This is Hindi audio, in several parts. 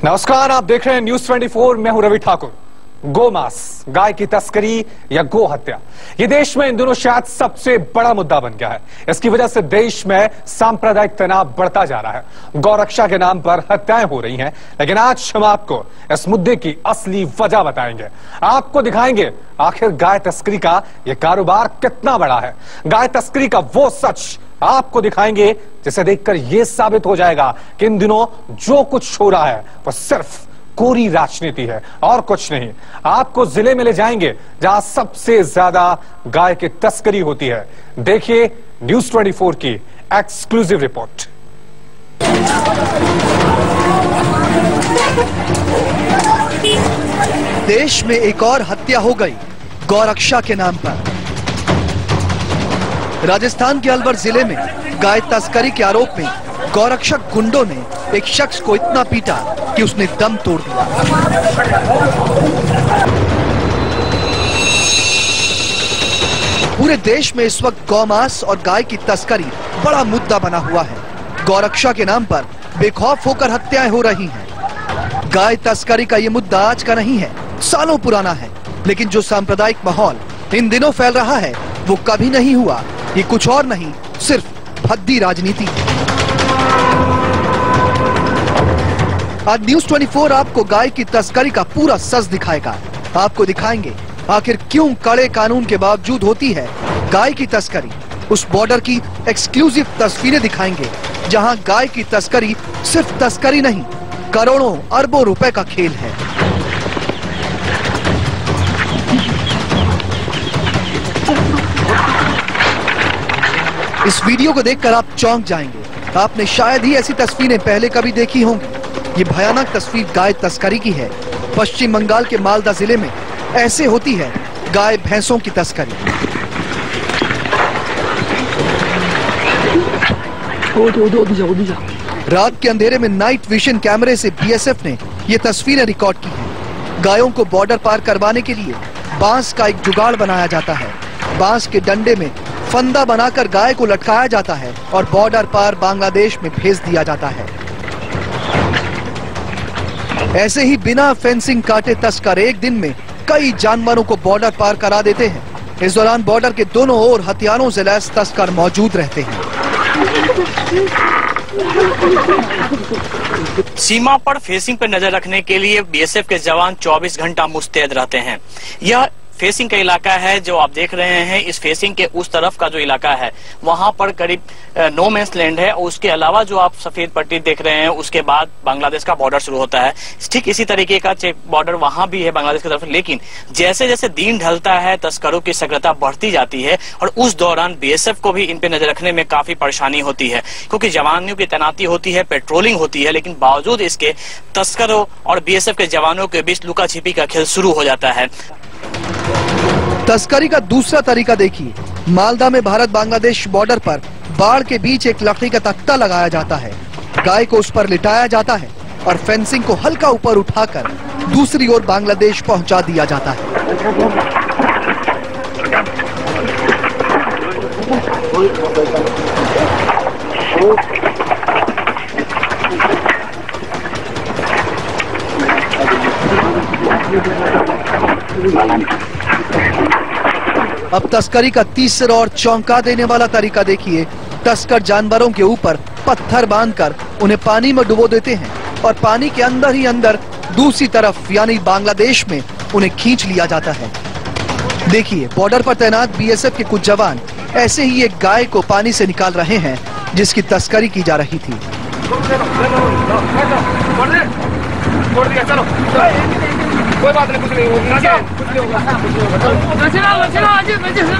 नमस्कार, आप देख रहे हैं न्यूज 24। मैं हूं रवि ठाकुर। गोमांस, गाय की तस्करी या गो हत्या, ये देश में इन दिनों शायद सबसे बड़ा मुद्दा बन गया है। इसकी वजह से देश में सांप्रदायिक तनाव बढ़ता जा रहा है। गौरक्षा के नाम पर हत्याएं हो रही हैं। लेकिन आज हम आपको इस मुद्दे की असली वजह बताएंगे। आपको दिखाएंगे आखिर गाय तस्करी का यह कारोबार कितना बड़ा है। गाय तस्करी का वो सच आपको दिखाएंगे जिसे देखकर यह साबित हो जाएगा कि इन दिनों जो कुछ हो रहा है वो सिर्फ कोरी राजनीति है और कुछ नहीं। आपको जिले में ले जाएंगे जहां सबसे ज्यादा गाय की तस्करी होती है। देखिए न्यूज 24 की एक्सक्लूसिव रिपोर्ट। देश में एक और हत्या हो गई गौरक्षा के नाम पर। राजस्थान के अलवर जिले में गाय तस्करी के आरोप में गौरक्षक गुंडों ने एक शख्स को इतना पीटा कि उसने दम तोड़ दिया। पूरे देश में इस वक्त गौमांस और गाय की तस्करी बड़ा मुद्दा बना हुआ है। गौरक्षा के नाम पर बेखौफ होकर हत्याएं हो रही हैं। गाय तस्करी का ये मुद्दा आज का नहीं है, सालों पुराना है। लेकिन जो सांप्रदायिक माहौल इन दिनों फैल रहा है वो कभी नहीं हुआ। ये कुछ और नहीं, सिर्फ भद्दी राजनीति है। आज न्यूज 24 आपको गाय की तस्करी का पूरा सच दिखाएगा। आपको दिखाएंगे आखिर क्यों कड़े कानून के बावजूद होती है गाय की तस्करी। उस बॉर्डर की एक्सक्लूसिव तस्वीरें दिखाएंगे जहां गाय की तस्करी सिर्फ तस्करी नहीं, करोड़ों अरबों रुपए का खेल है। इस वीडियो को देखकर आप चौंक जाएंगे। आपने शायद ही ऐसी तस्वीरें पहले कभी देखी होंगी। ये भयानक तस्वीर गाय तस्करी की है। पश्चिम बंगाल के मालदा जिले में ऐसे होती है गाय भैंसों की तस्करी। रात के अंधेरे में नाइट विजन कैमरे से बीएसएफ ने ये तस्वीरें रिकॉर्ड की हैं। गायों को बॉर्डर पार करवाने के लिए बांस का एक जुगाड़ बनाया जाता है। बांस के डंडे में फंदा बनाकर गाय को लटकाया जाता है और बॉर्डर पार बांग्लादेश में भेज दिया जाता है। ऐसे ही बिना फेंसिंग काटे तस्कर एक दिन में कई जानवरों को बॉर्डर पार करा देते हैं। इस दौरान बॉर्डर के दोनों ओर हथियारों से लैस तस्कर मौजूद रहते हैं। सीमा पर फेंसिंग पर नजर रखने के लिए बीएसएफ के जवान 24 घंटा मुस्तैद रहते हैं। यह फेसिंग का इलाका है जो आप देख रहे हैं। इस फेसिंग के उस तरफ का जो इलाका है वहां पर करीब नो मैंस लैंड है। और उसके अलावा जो आप सफेद पट्टी देख रहे हैं उसके बाद बांग्लादेश का बॉर्डर शुरू होता है। ठीक इसी तरीके का चेक बॉर्डर वहां भी है बांग्लादेश की तरफ। लेकिन जैसे जैसे दिन ढलता है तस्करों की सक्रियता बढ़ती जाती है और उस दौरान बीएसएफ को भी इन पे नजर रखने में काफी परेशानी होती है, क्योंकि जवानों की तैनाती होती है, पेट्रोलिंग होती है। लेकिन बावजूद इसके तस्करों और बीएसएफ के जवानों के बीच लुका छिपी का खेल शुरू हो जाता है। तस्करी का दूसरा तरीका देखिए। मालदा में भारत बांग्लादेश बॉर्डर पर बाढ़ के बीच एक लकड़ी का तख्ता लगाया जाता है। गाय को उस पर लिटाया जाता है और फेंसिंग को हल्का ऊपर उठाकर दूसरी ओर बांग्लादेश पहुंचा दिया जाता है। अब तस्करी का तीसरा और चौंका देने वाला तरीका देखिए। तस्कर जानवरों के ऊपर पत्थर बांधकर उन्हें पानी में डुबो देते हैं और पानी के अंदर ही अंदर दूसरी तरफ यानी बांग्लादेश में उन्हें खींच लिया जाता है। देखिए बॉर्डर पर तैनात बीएसएफ के कुछ जवान ऐसे ही एक गाय को पानी से निकाल रहे हैं जिसकी तस्करी की जा रही थी।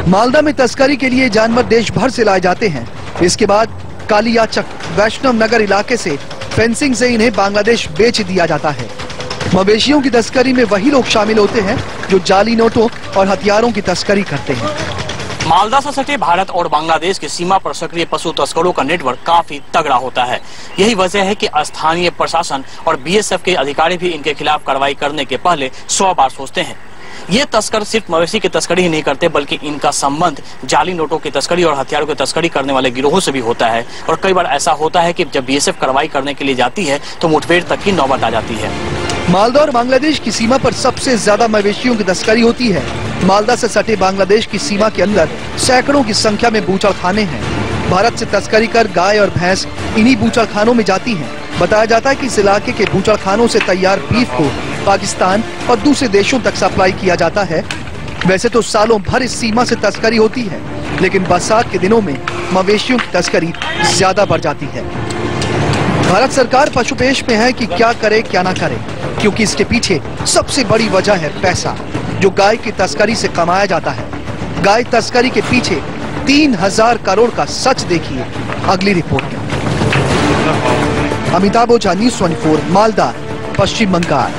मालदा में तस्करी के लिए जानवर देश भर से लाए जाते हैं। इसके बाद कालियाचक वैष्णव नगर इलाके से फेंसिंग से इन्हें बांग्लादेश बेच दिया जाता है। मवेशियों की तस्करी में वही लोग शामिल होते हैं जो जाली नोटों और हथियारों की तस्करी करते हैं। मालदा से सटे भारत और बांग्लादेश की सीमा पर सक्रिय पशु तस्करों का नेटवर्क काफी तगड़ा होता है। यही वजह है कि स्थानीय प्रशासन और बीएसएफ के अधिकारी भी इनके खिलाफ कार्रवाई करने के पहले 100 बार सोचते हैं। ये तस्कर सिर्फ मवेशी की तस्करी ही नहीं करते, बल्कि इनका संबंध जाली नोटों की तस्करी और हथियारों की तस्करी करने वाले गिरोहों से भी होता है। और कई बार ऐसा होता है कि जब बीएसएफ कार्रवाई करने के लिए जाती है तो मुठभेड़ तक की नौबत आ जाती है। मालदा और बांग्लादेश की सीमा पर सबसे ज्यादा मवेशियों की तस्करी होती है। मालदा से सटे बांग्लादेश की सीमा के अंदर सैकड़ों की संख्या में बूचड़खाने हैं। भारत से तस्करी कर गाय और भैंस इन्हीं बूचड़खानों में जाती हैं। बताया जाता है कि इस इलाके के बूचड़खानों से तैयार बीफ को पाकिस्तान और दूसरे देशों तक सप्लाई किया जाता है। वैसे तो सालों भर इस सीमा से तस्करी होती है, लेकिन बरसात के दिनों में मवेशियों की तस्करी ज्यादा बढ़ जाती है। भारत सरकार पशुपेश में है कि क्या करे क्या ना करे, क्योंकि इसके पीछे सबसे बड़ी वजह है पैसा, जो गाय की तस्करी से कमाया जाता है। गाय तस्करी के पीछे 3000 करोड़ का सच देखिए अगली रिपोर्ट में। अमिताभ ओझा, न्यूज़ 24, मालदा, पश्चिम बंगाल।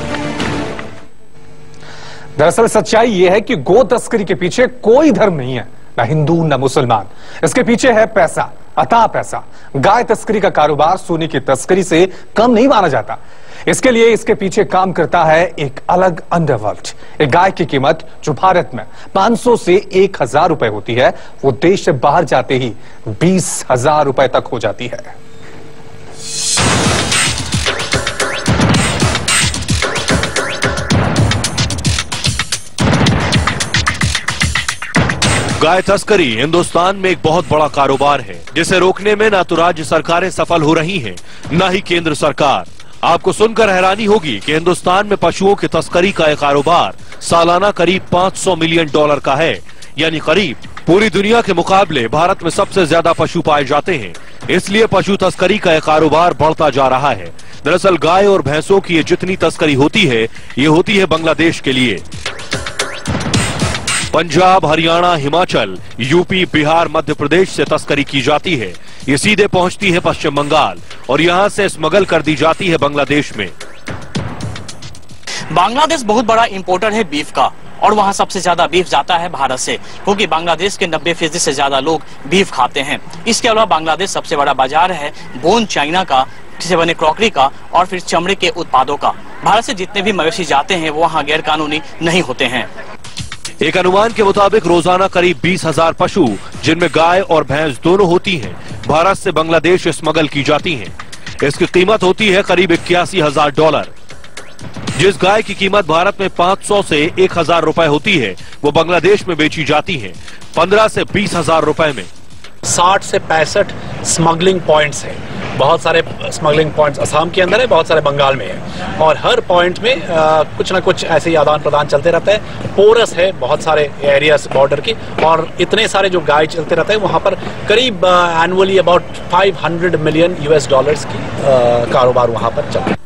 दरअसल सच्चाई यह है कि गो तस्करी के पीछे कोई धर्म नहीं है, न हिंदू न मुसलमान। इसके पीछे है पैसा, अथाह पैसा। गाय तस्करी का कारोबार सोने की तस्करी से कम नहीं माना जाता। इसके लिए इसके पीछे काम करता है एक अलग अंडरवर्ल्ड। एक गाय की कीमत जो भारत में 500 से 1000 रुपए होती है, वो देश से बाहर जाते ही 20,000 रुपए तक हो जाती है। गाय तस्करी हिंदुस्तान में एक बहुत बड़ा कारोबार है, जिसे रोकने में न तो राज्य सरकारें सफल हो रही हैं, न ही केंद्र सरकार। आपको सुनकर हैरानी होगी कि हिंदुस्तान में पशुओं की तस्करी का यह कारोबार सालाना करीब $500 मिलियन का है, यानी करीब पूरी दुनिया के मुकाबले भारत में सबसे ज्यादा पशु पाए जाते हैं। इसलिए पशु तस्करी का यह कारोबार बढ़ता जा रहा है। दरअसल गाय और भैंसों की ये जितनी तस्करी होती है, ये होती है बांग्लादेश के लिए। पंजाब, हरियाणा, हिमाचल, यूपी, बिहार, मध्य प्रदेश से तस्करी की जाती है। ये सीधे पहुंचती है पश्चिम बंगाल और यहां से स्मगल कर दी जाती है बांग्लादेश में। बांग्लादेश बहुत बड़ा इंपोर्टर है बीफ का, और वहां सबसे ज्यादा बीफ जाता है भारत से, क्योंकि बांग्लादेश के 90% से ज्यादा लोग बीफ खाते हैं। इसके अलावा बांग्लादेश सबसे बड़ा बाजार है बोन चाइना का, से बने क्रॉकरी का और फिर चमड़े के उत्पादों का। भारत से जितने भी मवेशी जाते हैं वो वहाँ गैर कानूनी नहीं होते हैं। एक अनुमान के मुताबिक रोजाना करीब 20,000 पशु, जिनमें गाय और भैंस दोनों होती हैं, भारत से बांग्लादेश स्मगल की जाती हैं। इसकी कीमत होती है करीब $81,000। जिस गाय की कीमत भारत में 500 से 1000 रुपए होती है, वो बांग्लादेश में बेची जाती है 15 से 20,000 रुपए में। 60 से 65 स्मगलिंग पॉइंट्स हैं। बहुत सारे स्मगलिंग पॉइंट्स असम के अंदर है, बहुत सारे बंगाल में है, और हर पॉइंट में कुछ ना कुछ ऐसे ही आदान प्रदान चलते रहता है। पोरस है बहुत सारे एरियाज बॉर्डर की, और इतने सारे जो गाय चलते रहते हैं वहां पर करीब एनुअली अबाउट $500 मिलियन की कारोबार वहां पर चलता है।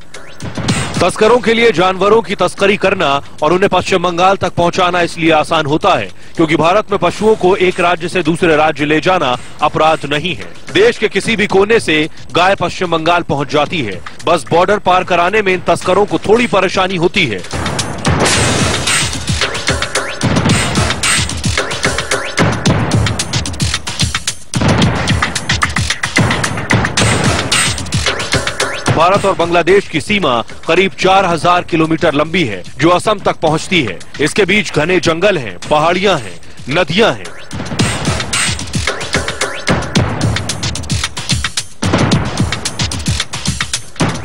तस्करों के लिए जानवरों की तस्करी करना और उन्हें पश्चिम बंगाल तक पहुंचाना इसलिए आसान होता है क्योंकि भारत में पशुओं को एक राज्य से दूसरे राज्य ले जाना अपराध नहीं है। देश के किसी भी कोने से गाय पश्चिम बंगाल पहुंच जाती है। बस बॉर्डर पार कराने में इन तस्करों को थोड़ी परेशानी होती है। भारत और बांग्लादेश की सीमा करीब 4000 किलोमीटर लंबी है, जो असम तक पहुंचती है। इसके बीच घने जंगल हैं, पहाड़ियां हैं, नदियां हैं।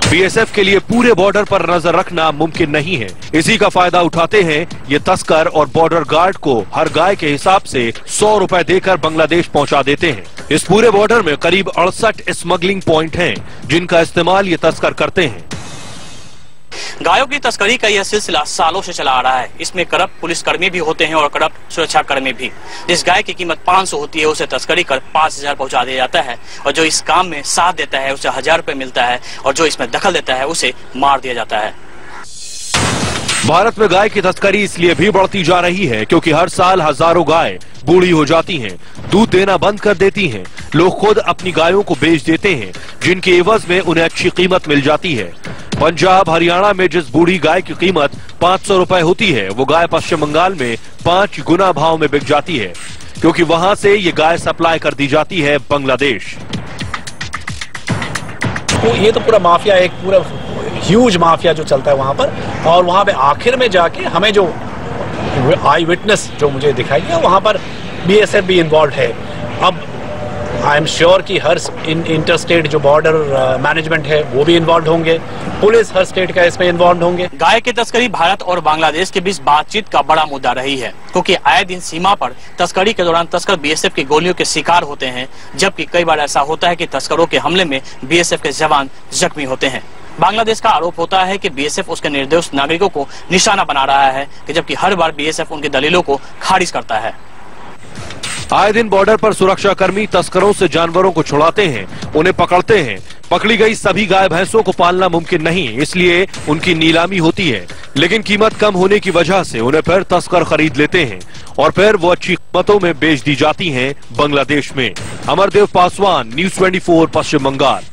बीएसएफ के लिए पूरे बॉर्डर पर नजर रखना मुमकिन नहीं है। इसी का फायदा उठाते हैं ये तस्कर और बॉर्डर गार्ड को हर गाय के हिसाब से 100 रुपए देकर बांग्लादेश पहुंचा देते हैं। इस पूरे बॉर्डर में करीब 68 स्मगलिंग पॉइंट हैं, जिनका इस्तेमाल ये तस्कर करते हैं। गायों की तस्करी का यह सिलसिला सालों से चला आ रहा है। इसमें करप्ट पुलिसकर्मी भी होते हैं और करप्ट सुरक्षा कर्मी भी। जिस गाय की कीमत 500 होती है उसे तस्करी कर 5000 पहुंचा दिया जाता है, और जो इस काम में साथ देता है उसे 1000 रुपए मिलता है, और जो इसमें दखल देता है उसे मार दिया जाता है। भारत में गाय की तस्करी इसलिए भी बढ़ती जा रही है क्योंकि हर साल हजारों गाय बूढ़ी हो जाती हैं, दूध देना बंद कर देती हैं। लोग खुद अपनी गायों को बेच देते हैं, जिनके एवज में उन्हें अच्छी कीमत मिल जाती है। पंजाब, हरियाणा में जिस बूढ़ी गाय की कीमत 500 रुपए होती है, वो गाय पश्चिम बंगाल में 5 गुना भाव में बिक जाती है, क्योंकि वहां से ये गाय सप्लाई कर दी जाती है बांग्लादेश। तो ये तो पूरा माफिया, एक पूरा ह्यूज माफिया जो चलता है वहां पर, और वहां पे आखिर में जाके हमें जो आई विटनेस जो मुझे दिखाई दिया, वहां पर बीएसएफ भी इन्वॉल्व है। अब आई एम श्योर कि हर इंटर स्टेट जो बॉर्डर मैनेजमेंट है वो भी इन्वॉल्व होंगे, पुलिस हर स्टेट का इसमें इन्वॉल्व होंगे। गाय की तस्करी भारत और बांग्लादेश के बीच बातचीत का बड़ा मुद्दा रही है, क्योंकि आए दिन सीमा पर तस्करी के दौरान तस्कर बीएसएफ की गोलियों के शिकार होते हैं, जबकि कई बार ऐसा होता है कि तस्करों के हमले में बीएसएफ के जवान जख्मी होते हैं। बांग्लादेश का आरोप होता है कि बीएसएफ उसके निर्दोष नागरिकों को निशाना बना रहा है, जबकि हर बार बीएसएफ उनकी दलीलों को खारिज करता है। आए दिन बॉर्डर पर सुरक्षा कर्मी तस्करों से जानवरों को छुड़ाते हैं, उन्हें पकड़ते हैं। पकड़ी गई सभी गाय भैंसों को पालना मुमकिन नहीं, इसलिए उनकी नीलामी होती है, लेकिन कीमत कम होने की वजह से उन्हें फिर तस्कर खरीद लेते हैं और फिर वो अच्छी कीमतों में बेच दी जाती हैं बांग्लादेश में। अमरदेव पासवान, न्यूज़ 24, पश्चिम बंगाल।